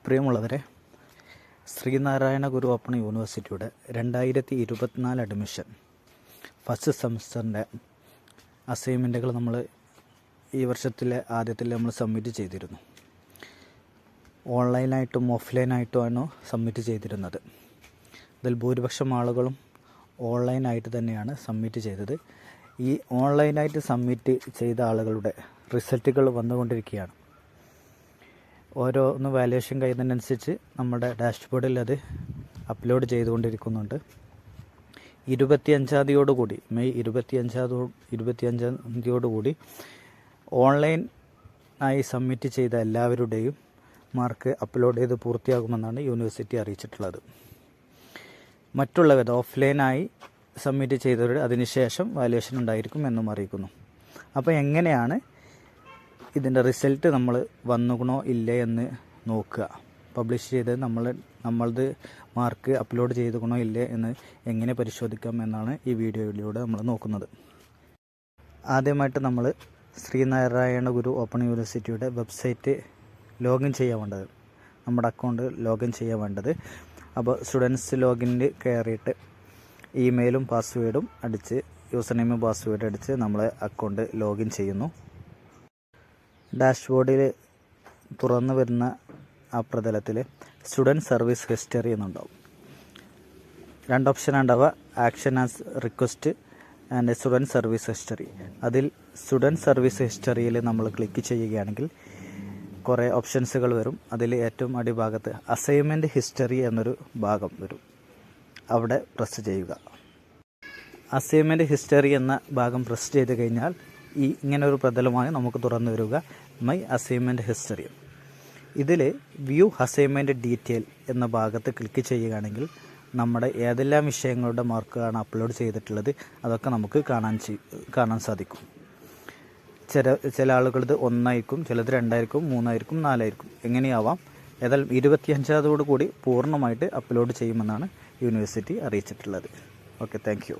പ്രിയമുള്ളവരെ, ശ്രീനാരായണ ഗുരു ഓപ്പൺ യൂണിവേഴ്സിറ്റിയുടെ 2024 admission first സെമസ്റ്ററിൻ്റെ അസൈൻമെൻറ്റുകൾ നമ്മൾ ഈ വർഷത്തിലെ ആദ്യത്തിൽ നമ്മൾ സബ്മിറ്റ് ചെയ്തിരുന്നു. ഓൺലൈനായിട്ടും ഓഫ്ലൈനായിട്ടുമാണ് സബ്മിറ്റ് ചെയ്തിരുന്നത്. ഇതിൽ ഭൂരിപക്ഷം ആളുകളും ഓൺലൈനായിട്ട് തന്നെയാണ് സബ്മിറ്റ് ചെയ്തത്. ഈ ഓൺലൈനായിട്ട് സബ്മിറ്റ് ചെയ്ത ആളുകളുടെ റിസൾട്ടുകൾ വന്നുകൊണ്ടിരിക്കുകയാണ്. ഓരോന്ന് വാല്യുവേഷൻ കഴിയുന്നതിനനുസരിച്ച് നമ്മുടെ ഡാഷ്ബോർഡിൽ അത് അപ്ലോഡ് ചെയ്തുകൊണ്ടിരിക്കുന്നുണ്ട്. 25-ാം തീയതിയോടുകൂടി മെയ് 25-ാം തീയതിയോടുകൂടി ഓൺലൈനായി സബ്മിറ്റ് ചെയ്ത എല്ലാവരുടെയും മാർക്ക് അപ്ലോഡ് ചെയ്ത് പൂർത്തിയാകുമെന്നാണ് യൂണിവേഴ്സിറ്റി അറിയിച്ചിട്ടുള്ളത്. മറ്റുള്ളവർ ഓഫ്ലൈനായി സബ്മിറ്റ് ചെയ്തവർ അതിനുശേഷം വാല്യുവേഷൻ ഉണ്ടായിരിക്കും എന്നും അറിയിക്കുന്നു. അപ്പോൾ എങ്ങനെയാണ് ഇതിൻ്റെ റിസൾട്ട് നമ്മൾ വന്നുകണോ ഇല്ലേ എന്ന് നോക്കുക, പബ്ലിഷ് ചെയ്ത് നമ്മളത് മാർക്ക് അപ്ലോഡ് ചെയ്തുകണോ ഇല്ലേ എന്ന് എങ്ങനെ പരിശോധിക്കാം എന്നാണ് ഈ വീഡിയോയിലൂടെ നമ്മൾ നോക്കുന്നത്. ആദ്യമായിട്ട് നമ്മൾ ശ്രീനാരായണ ഗുരു ഓപ്പൺ യൂണിവേഴ്സിറ്റിയുടെ വെബ്സൈറ്റ് ലോഗിൻ ചെയ്യാൻ വേണ്ടത്, നമ്മുടെ അക്കൗണ്ട് ലോഗിൻ ചെയ്യാൻ വേണ്ടത്. അപ്പോൾ സ്റ്റുഡൻസ് ലോഗിനിൽ കയറിയിട്ട് ഇമെയിലും പാസ്വേഡും അടിച്ച് യൂസർ നെയിമും പാസ്വേഡ് അടിച്ച് നമ്മൾ അക്കൗണ്ട് ലോഗിൻ ചെയ്യുന്നു. ഡാഷ്ബോർഡിൽ തുറന്നു വരുന്ന ആ പ്രതലത്തിൽ സ്റ്റുഡൻറ്റ് സർവീസ് ഹിസ്റ്ററി എന്നുണ്ടാവും. 2 ഓപ്ഷൻ ഉണ്ടാവുക, action as request and student service history. അതിൽ സ്റ്റുഡൻറ്റ് സർവീസ് ഹിസ്റ്ററിയിൽ നമ്മൾ ക്ലിക്ക് ചെയ്യുകയാണെങ്കിൽ കുറേ ഓപ്ഷൻസുകൾ വരും. അതിൽ ഏറ്റവും അടിഭാഗത്ത് അസൈൻമെൻറ്റ് ഹിസ്റ്ററി എന്നൊരു ഭാഗം വരും. അവിടെ പ്രസ് ചെയ്യുക. അസൈൻമെൻറ്റ് ഹിസ്റ്ററി എന്ന ഭാഗം പ്രസ് ചെയ്ത് കഴിഞ്ഞാൽ ഇങ്ങനെ ഒരു പ്രതലമായി നമുക്ക് തുറന്നു വരിക, മൈ അസൈൻമെൻറ്റ് ഹിസ്റ്ററി. ഇതിൽ വ്യൂ അസൈൻമെൻറ്റ് ഡീറ്റെയിൽ എന്ന ഭാഗത്ത് ക്ലിക്ക് ചെയ്യുകയാണെങ്കിൽ നമ്മുടെ ഏതെല്ലാം വിഷയങ്ങളുടെ മാർക്കാണ് അപ്ലോഡ് ചെയ്തിട്ടുള്ളത് അതൊക്കെ നമുക്ക് കാണാൻ സാധിക്കും. ചില ആളുകളത് 1 ആയിരിക്കും, ചിലത് 2 ആയിരിക്കും, 3 ആയിരിക്കും, 4 ആയിരിക്കും, എങ്ങനെയാവാം. ഏതായാലും 25-ാം തീയതിയോടുകൂടി പൂർണ്ണമായിട്ട് അപ്ലോഡ് ചെയ്യുമെന്നാണ് യൂണിവേഴ്സിറ്റി അറിയിച്ചിട്ടുള്ളത്. Okay, thank U.